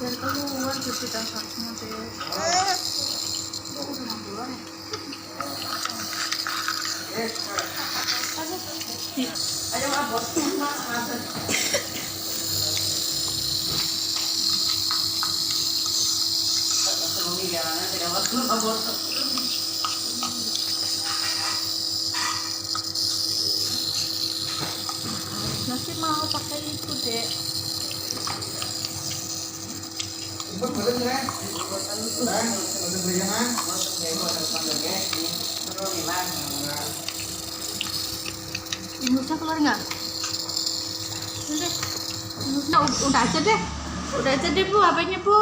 Biar keluar gitu dasarnya deh. Kok udah 6 bulan ya? Ayo abos, mas. Nasi mau pakai itu dek. Minusnya keluar nggak? Udah, minusnya udah aja deh bu, HP-nya bu.